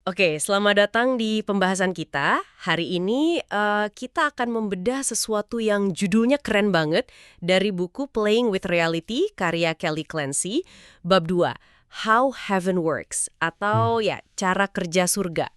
Oke, selamat datang di pembahasan kita. Hari ini kita akan membedah sesuatu yang judulnya keren banget dari buku Playing with Reality karya Kelly Clancy, bab 2, How Heaven Works, atau ya, cara kerja surga.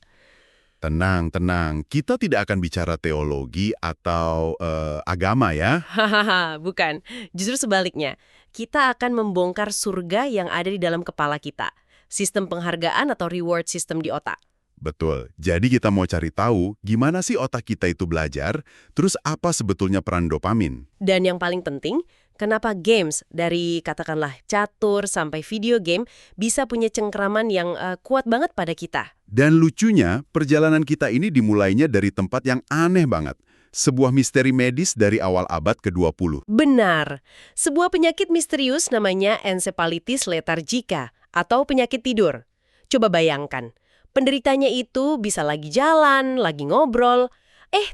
Tenang, tenang. Kita tidak akan bicara teologi atau agama ya. Hahaha, bukan. Justru sebaliknya. Kita akan membongkar surga yang ada di dalam kepala kita. Sistem penghargaan atau reward system di otak. Betul. Jadi kita mau cari tahu gimana sih otak kita itu belajar, terus apa sebetulnya peran dopamin. Dan yang paling penting, kenapa games dari katakanlah catur sampai video game bisa punya cengkraman yang kuat banget pada kita. Dan lucunya, perjalanan kita ini dimulainya dari tempat yang aneh banget. Sebuah misteri medis dari awal abad ke-20. Benar. Sebuah penyakit misterius namanya encephalitis lethargica atau penyakit tidur. Coba bayangkan, penderitanya itu bisa lagi jalan, lagi ngobrol,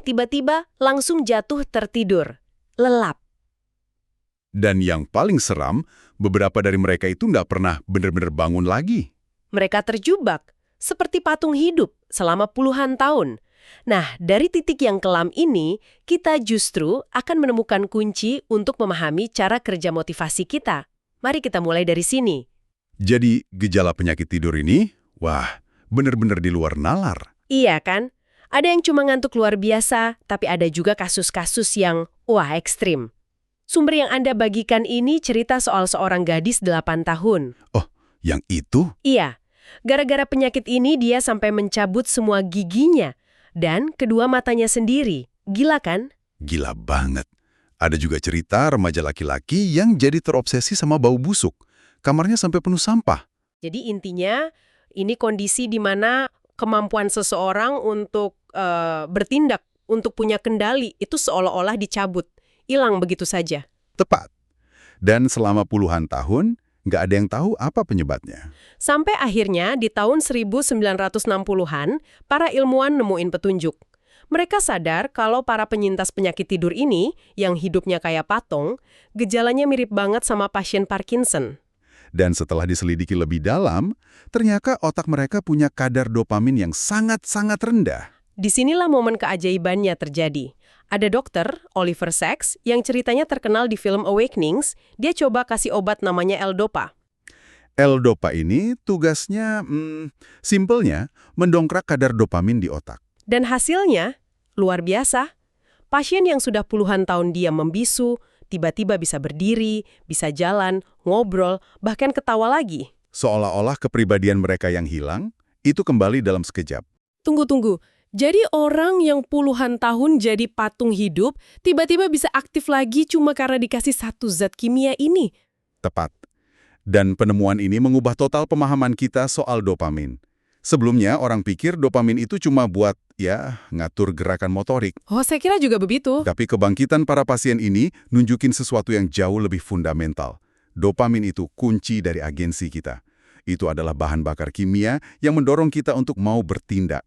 tiba-tiba langsung jatuh tertidur. Lelap. Dan yang paling seram, beberapa dari mereka itu nggak pernah benar-benar bangun lagi. Mereka terjebak, seperti patung hidup selama puluhan tahun. Nah, dari titik yang kelam ini, kita justru akan menemukan kunci untuk memahami cara kerja motivasi kita. Mari kita mulai dari sini. Jadi, gejala penyakit tidur ini, wah, benar-benar di luar nalar. Iya kan? Ada yang cuma ngantuk luar biasa, tapi ada juga kasus-kasus yang, wah, ekstrim. Sumber yang Anda bagikan ini cerita soal seorang gadis 8 tahun. Oh, yang itu? Iya, gara-gara penyakit ini dia sampai mencabut semua giginya dan kedua matanya sendiri. Gila kan? Gila banget. Ada juga cerita remaja laki-laki yang jadi terobsesi sama bau busuk. Kamarnya sampai penuh sampah. Jadi intinya, ini kondisi di mana kemampuan seseorang untuk bertindak, untuk punya kendali, itu seolah-olah dicabut. Hilang begitu saja. Tepat. Dan selama puluhan tahun, nggak ada yang tahu apa penyebabnya. Sampai akhirnya di tahun 1960-an, para ilmuwan nemuin petunjuk. Mereka sadar kalau para penyintas penyakit tidur ini, yang hidupnya kayak patung, gejalanya mirip banget sama pasien Parkinson. Dan setelah diselidiki lebih dalam, ternyata otak mereka punya kadar dopamin yang sangat-sangat rendah. Disinilah momen keajaibannya terjadi. Ada dokter, Oliver Sacks, yang ceritanya terkenal di film Awakenings, dia coba kasih obat namanya L-Dopa. L-Dopa ini tugasnya, simpelnya, mendongkrak kadar dopamin di otak. Dan hasilnya, luar biasa. Pasien yang sudah puluhan tahun diam membisu, tiba-tiba bisa berdiri, bisa jalan, ngobrol, bahkan ketawa lagi. Seolah-olah kepribadian mereka yang hilang, itu kembali dalam sekejap. Tunggu. Jadi orang yang puluhan tahun jadi patung hidup, tiba-tiba bisa aktif lagi cuma karena dikasih satu zat kimia ini. Tepat. Dan penemuan ini mengubah total pemahaman kita soal dopamin. Sebelumnya, orang pikir dopamin itu cuma buat, ngatur gerakan motorik. Oh, saya kira juga begitu. Tapi kebangkitan para pasien ini nunjukin sesuatu yang jauh lebih fundamental. Dopamin itu kunci dari agensi kita. Itu adalah bahan bakar kimia yang mendorong kita untuk mau bertindak.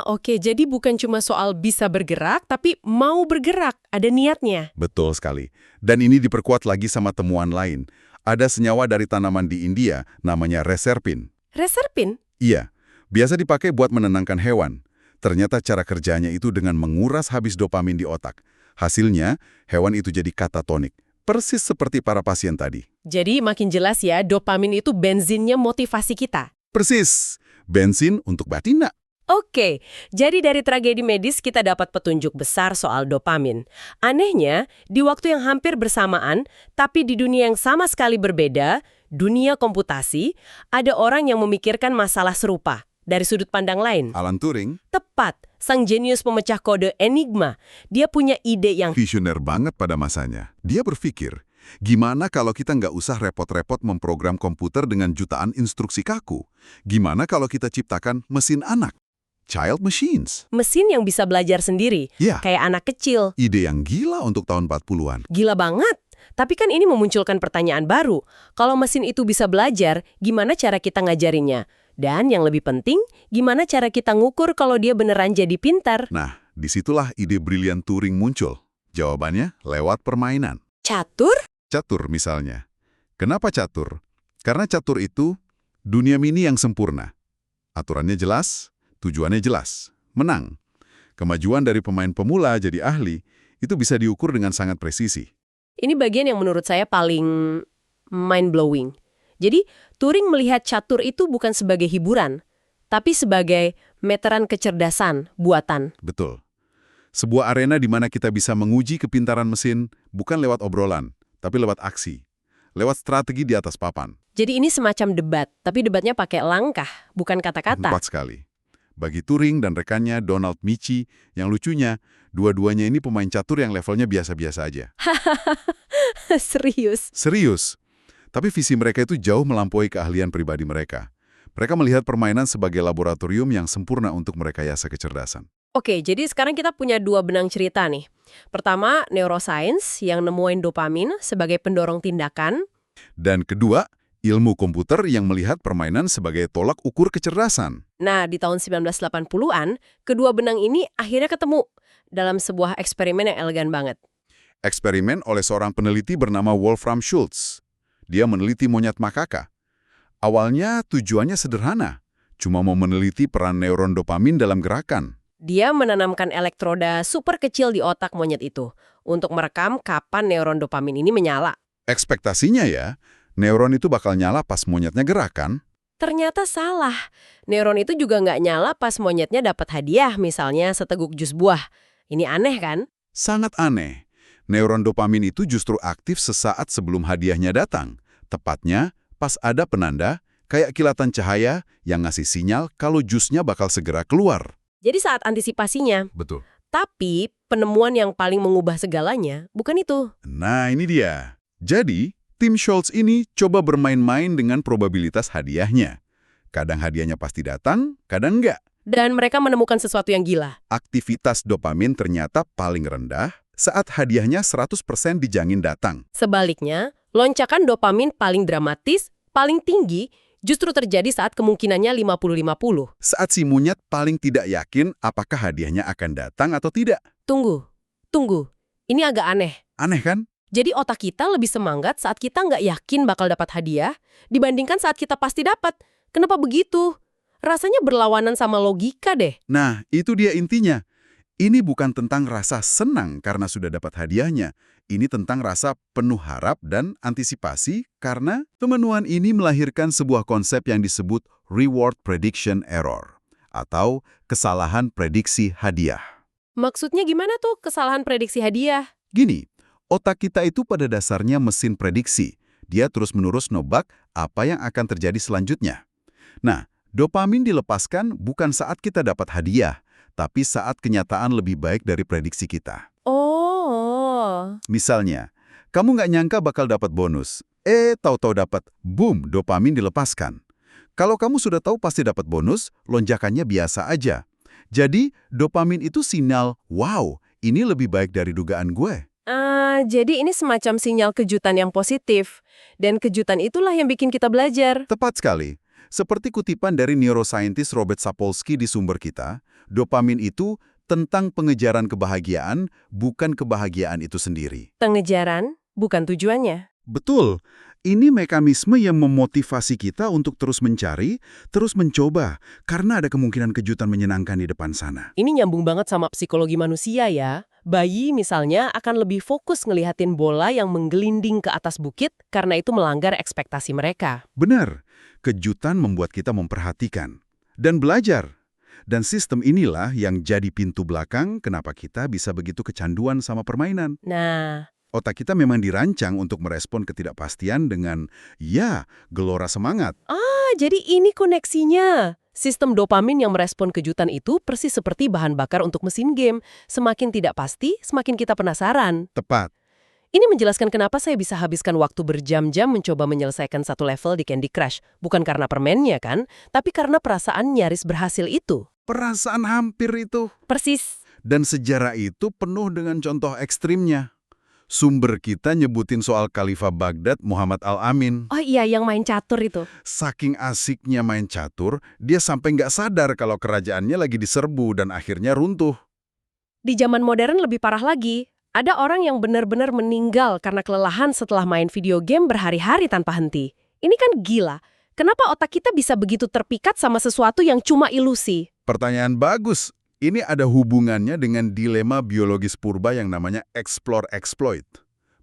Oke. Jadi bukan cuma soal bisa bergerak, tapi mau bergerak. Ada niatnya. Betul sekali. Dan ini diperkuat lagi sama temuan lain. Ada senyawa dari tanaman di India, namanya reserpin. Reserpin? Iya, biasa dipakai buat menenangkan hewan. Ternyata cara kerjanya itu dengan menguras habis dopamin di otak. Hasilnya, hewan itu jadi katatonik. Persis seperti para pasien tadi. Jadi makin jelas ya, dopamin itu bensinnya motivasi kita. Persis. Bensin untuk batina. Oke, jadi dari tragedi medis kita dapat petunjuk besar soal dopamin. Anehnya, di waktu yang hampir bersamaan, tapi di dunia yang sama sekali berbeda, dunia komputasi, ada orang yang memikirkan masalah serupa dari sudut pandang lain. Alan Turing, Tepat, sang jenius pemecah kode Enigma. Dia punya ide yang visioner banget pada masanya. Dia berpikir, gimana kalau kita nggak usah repot-repot memprogram komputer dengan jutaan instruksi kaku? Gimana kalau kita ciptakan mesin anak? Child machines. mesin yang bisa belajar sendiri, Ya, kayak anak kecil. ide yang gila untuk tahun 40-an. Gila banget. Tapi kan ini memunculkan pertanyaan baru. Kalau mesin itu bisa belajar, gimana cara kita ngajarinnya? Dan yang lebih penting, gimana cara kita ngukur kalau dia beneran jadi pintar? Nah, disitulah ide brilian Turing muncul. Jawabannya lewat permainan. Catur? Catur misalnya. Kenapa catur? Karena catur itu dunia mini yang sempurna. Aturannya jelas, Tujuannya jelas, menang. Kemajuan dari pemain pemula jadi ahli, itu bisa diukur dengan sangat presisi. Ini bagian yang menurut saya paling mind-blowing. Jadi, Turing melihat catur itu bukan sebagai hiburan, tapi sebagai meteran kecerdasan buatan. Betul. Sebuah arena di mana kita bisa menguji kepintaran mesin bukan lewat obrolan, tapi lewat aksi. Lewat strategi di atas papan. Jadi ini semacam debat, tapi debatnya pakai langkah, bukan kata-kata. Tepat sekali. Bagi Turing dan rekannya Donald Michie, yang lucunya, dua-duanya ini pemain catur yang levelnya biasa-biasa aja. Serius. Serius. Tapi visi mereka itu jauh melampaui keahlian pribadi mereka. Mereka melihat permainan sebagai laboratorium yang sempurna untuk merekayasa kecerdasan. Oke, jadi sekarang kita punya dua benang cerita nih. Pertama, neuroscience yang nemuin dopamin sebagai pendorong tindakan. Dan kedua, ilmu komputer yang melihat permainan sebagai tolak ukur kecerdasan. Nah, di tahun 1980-an, kedua benang ini akhirnya ketemu dalam sebuah eksperimen yang elegan banget. Eksperimen oleh seorang peneliti bernama Wolfram Schultz. Dia meneliti monyet makaka. Awalnya tujuannya sederhana, cuma mau meneliti peran neuron dopamin dalam gerakan. Dia menanamkan elektroda super kecil di otak monyet itu untuk merekam kapan neuron dopamin ini menyala. Ekspektasinya ya, neuron itu bakal nyala pas monyetnya gerak kan? Ternyata salah. Neuron itu juga nggak nyala pas monyetnya dapat hadiah, misalnya seteguk jus buah. Ini aneh kan? Sangat aneh. Neuron dopamin itu justru aktif sesaat sebelum hadiahnya datang. Tepatnya pas ada penanda, kayak kilatan cahaya yang ngasih sinyal kalau jusnya bakal segera keluar. Jadi saat antisipasinya. Betul. Tapi penemuan yang paling mengubah segalanya bukan itu. Nah, ini dia. Jadi, tim Schultz ini coba bermain-main dengan probabilitas hadiahnya. Kadang hadiahnya pasti datang, kadang enggak. Dan mereka menemukan sesuatu yang gila. Aktivitas dopamin ternyata paling rendah saat hadiahnya 100% dijamin datang. Sebaliknya, loncakan dopamin paling dramatis, paling tinggi, justru terjadi saat kemungkinannya 50-50. Saat si monyet paling tidak yakin apakah hadiahnya akan datang atau tidak. Tunggu. Ini agak aneh. Aneh kan? Jadi otak kita lebih semangat saat kita nggak yakin bakal dapat hadiah dibandingkan saat kita pasti dapat. Kenapa begitu? Rasanya berlawanan sama logika deh. Nah, itu dia intinya. Ini bukan tentang rasa senang karena sudah dapat hadiahnya. Ini tentang rasa penuh harap dan antisipasi karena pemenuhan ini melahirkan sebuah konsep yang disebut reward prediction error atau kesalahan prediksi hadiah. Maksudnya gimana tuh kesalahan prediksi hadiah? Gini, otak kita itu pada dasarnya mesin prediksi. Dia terus-menerus nebak apa yang akan terjadi selanjutnya. Nah, dopamin dilepaskan bukan saat kita dapat hadiah, tapi saat kenyataan lebih baik dari prediksi kita. Oh. Misalnya, kamu nggak nyangka bakal dapat bonus. Tahu-tahu dapat, boom, dopamin dilepaskan. Kalau kamu sudah tahu pasti dapat bonus, lonjakannya biasa aja. Jadi, dopamin itu sinyal, wow, ini lebih baik dari dugaan gue. Jadi ini semacam sinyal kejutan yang positif. Dan kejutan itulah yang bikin kita belajar. Tepat sekali. Seperti kutipan dari neuroscientist Robert Sapolsky di sumber kita, dopamin itu tentang pengejaran kebahagiaan, bukan kebahagiaan itu sendiri. Pengejaran bukan tujuannya. Betul. Ini mekanisme yang memotivasi kita untuk terus mencari, terus mencoba, karena ada kemungkinan kejutan menyenangkan di depan sana. Ini nyambung banget sama psikologi manusia ya. Bayi misalnya akan lebih fokus ngelihatin bola yang menggelinding ke atas bukit karena itu melanggar ekspektasi mereka. Benar. Kejutan membuat kita memperhatikan dan belajar. Dan sistem inilah yang jadi pintu belakang kenapa kita bisa begitu kecanduan sama permainan. Nah, Otak kita memang dirancang untuk merespon ketidakpastian dengan, ya, gelora semangat. jadi ini koneksinya. Sistem dopamin yang merespon kejutan itu persis seperti bahan bakar untuk mesin game. Semakin tidak pasti, semakin kita penasaran. Tepat. Ini menjelaskan kenapa saya bisa habiskan waktu berjam-jam mencoba menyelesaikan satu level di Candy Crush. Bukan karena permennya kan, tapi karena perasaan nyaris berhasil itu. Perasaan hampir itu. Persis. Dan sejarah itu penuh dengan contoh ekstrimnya. Sumber kita nyebutin soal Khalifah Baghdad Muhammad Al-Amin. Oh iya, yang main catur itu. Saking asiknya main catur, dia sampai nggak sadar kalau kerajaannya lagi diserbu dan akhirnya runtuh. Di zaman modern lebih parah lagi. Ada orang yang benar-benar meninggal karena kelelahan setelah main video game berhari-hari tanpa henti. Ini kan gila. Kenapa otak kita bisa begitu terpikat sama sesuatu yang cuma ilusi? Pertanyaan bagus. Ini ada hubungannya dengan dilema biologis purba yang namanya explore-exploit.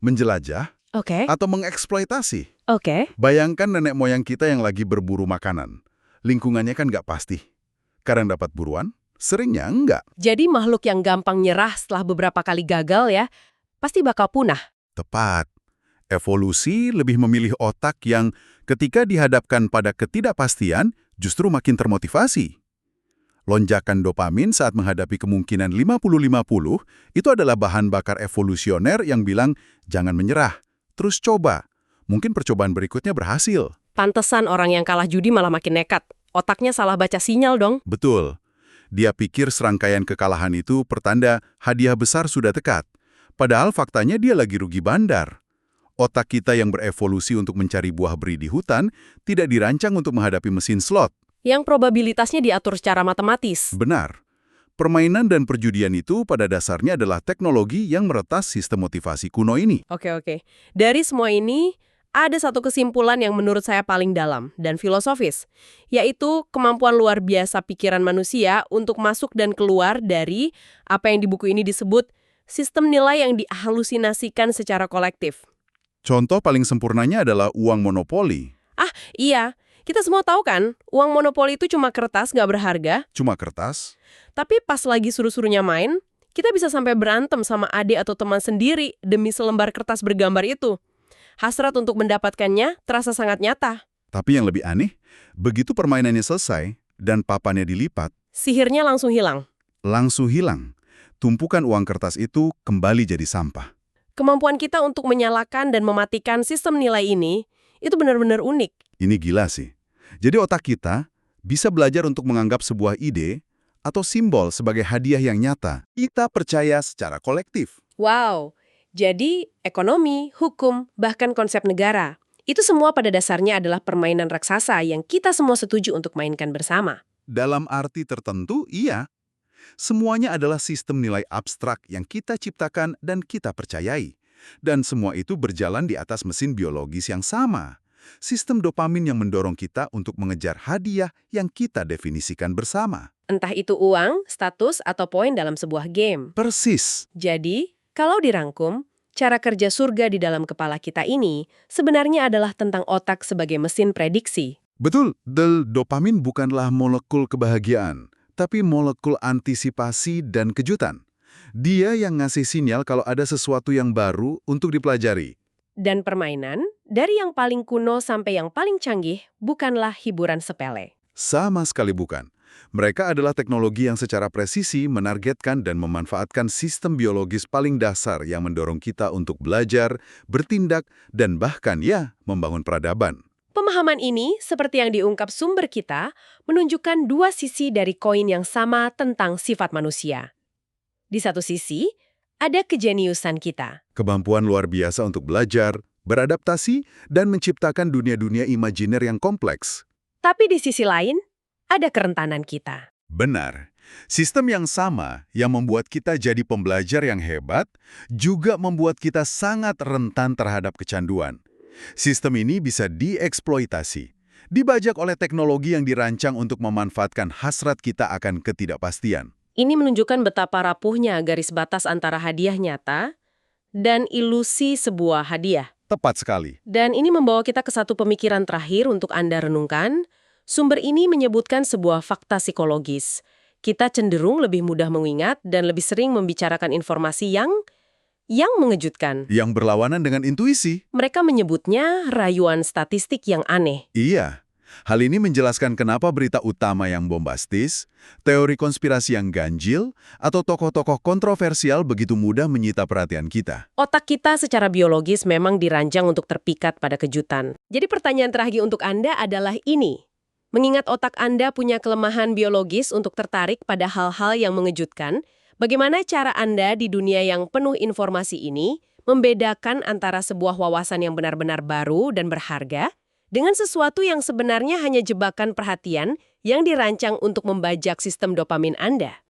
Menjelajah Oke. atau mengeksploitasi. Oke. Bayangkan nenek moyang kita yang lagi berburu makanan. Lingkungannya kan nggak pasti. Kadang dapat buruan, seringnya enggak. Jadi makhluk yang gampang nyerah setelah beberapa kali gagal ya, pasti bakal punah. Tepat. Evolusi lebih memilih otak yang ketika dihadapkan pada ketidakpastian justru makin termotivasi. Lonjakan dopamin saat menghadapi kemungkinan 50-50 itu adalah bahan bakar evolusioner yang bilang jangan menyerah, terus coba. Mungkin percobaan berikutnya berhasil. Pantesan orang yang kalah judi malah makin nekat. Otaknya salah baca sinyal dong. Betul. Dia pikir serangkaian kekalahan itu pertanda hadiah besar sudah dekat. Padahal faktanya dia lagi rugi bandar. Otak kita yang berevolusi untuk mencari buah beri di hutan tidak dirancang untuk menghadapi mesin slot. Yang probabilitasnya diatur secara matematis. Benar. Permainan dan perjudian itu pada dasarnya adalah teknologi yang meretas sistem motivasi kuno ini. Oke. Dari semua ini, ada satu kesimpulan yang menurut saya paling dalam dan filosofis, yaitu kemampuan luar biasa pikiran manusia untuk masuk dan keluar dari apa yang di buku ini disebut sistem nilai yang dihalusinasikan secara kolektif. Contoh paling sempurnanya adalah uang monopoli. Iya, kita semua tahu kan, uang monopoli itu cuma kertas nggak berharga, Cuma kertas. tapi pas lagi suruh-suruhnya main, kita bisa sampai berantem sama adik atau teman sendiri demi selembar kertas bergambar itu. Hasrat untuk mendapatkannya terasa sangat nyata. Tapi yang lebih aneh, begitu permainannya selesai dan papannya dilipat, Sihirnya langsung hilang. langsung hilang. Tumpukan uang kertas itu kembali jadi sampah. Kemampuan kita untuk menyalakan dan mematikan sistem nilai ini, itu benar-benar unik. Ini gila sih. Jadi otak kita bisa belajar untuk menganggap sebuah ide atau simbol sebagai hadiah yang nyata. Kita percaya secara kolektif. Wow, jadi ekonomi, hukum, bahkan konsep negara, itu semua pada dasarnya adalah permainan raksasa yang kita semua setuju untuk mainkan bersama. Dalam arti tertentu, iya. Semuanya adalah sistem nilai abstrak yang kita ciptakan dan kita percayai. Dan semua itu berjalan di atas mesin biologis yang sama. Sistem dopamin yang mendorong kita untuk mengejar hadiah yang kita definisikan bersama. Entah itu uang, status, atau poin dalam sebuah game. Persis. Jadi, kalau dirangkum, cara kerja surga di dalam kepala kita ini sebenarnya adalah tentang otak sebagai mesin prediksi. Betul, dopamin bukanlah molekul kebahagiaan, tapi molekul antisipasi dan kejutan. Dia yang ngasih sinyal kalau ada sesuatu yang baru untuk dipelajari. Dan permainan, dari yang paling kuno sampai yang paling canggih, bukanlah hiburan sepele. Sama sekali bukan. Mereka adalah teknologi yang secara presisi menargetkan dan memanfaatkan sistem biologis paling dasar yang mendorong kita untuk belajar, bertindak, dan bahkan membangun peradaban. Pemahaman ini, seperti yang diungkap sumber kita, menunjukkan dua sisi dari koin yang sama tentang sifat manusia. Di satu sisi, ada kejeniusan kita. Kemampuan luar biasa untuk belajar, beradaptasi, dan menciptakan dunia-dunia imajiner yang kompleks. Tapi di sisi lain, ada kerentanan kita. Benar. Sistem yang sama yang membuat kita jadi pembelajar yang hebat juga membuat kita sangat rentan terhadap kecanduan. Sistem ini bisa dieksploitasi, dibajak oleh teknologi yang dirancang untuk memanfaatkan hasrat kita akan ketidakpastian. Ini menunjukkan betapa rapuhnya garis batas antara hadiah nyata dan ilusi sebuah hadiah. Tepat sekali. Dan ini membawa kita ke satu pemikiran terakhir untuk Anda renungkan. Sumber ini menyebutkan sebuah fakta psikologis. Kita cenderung lebih mudah mengingat dan lebih sering membicarakan informasi yang mengejutkan. Yang berlawanan dengan intuisi. Mereka menyebutnya rayuan statistik yang aneh. Iya. Hal ini menjelaskan kenapa berita utama yang bombastis, teori konspirasi yang ganjil, atau tokoh-tokoh kontroversial begitu mudah menyita perhatian kita. Otak kita secara biologis memang dirancang untuk terpikat pada kejutan. Jadi pertanyaan terakhir untuk Anda adalah ini. Mengingat otak Anda punya kelemahan biologis untuk tertarik pada hal-hal yang mengejutkan, bagaimana cara Anda di dunia yang penuh informasi ini membedakan antara sebuah wawasan yang benar-benar baru dan berharga dengan sesuatu yang sebenarnya hanya jebakan perhatian yang dirancang untuk membajak sistem dopamin Anda?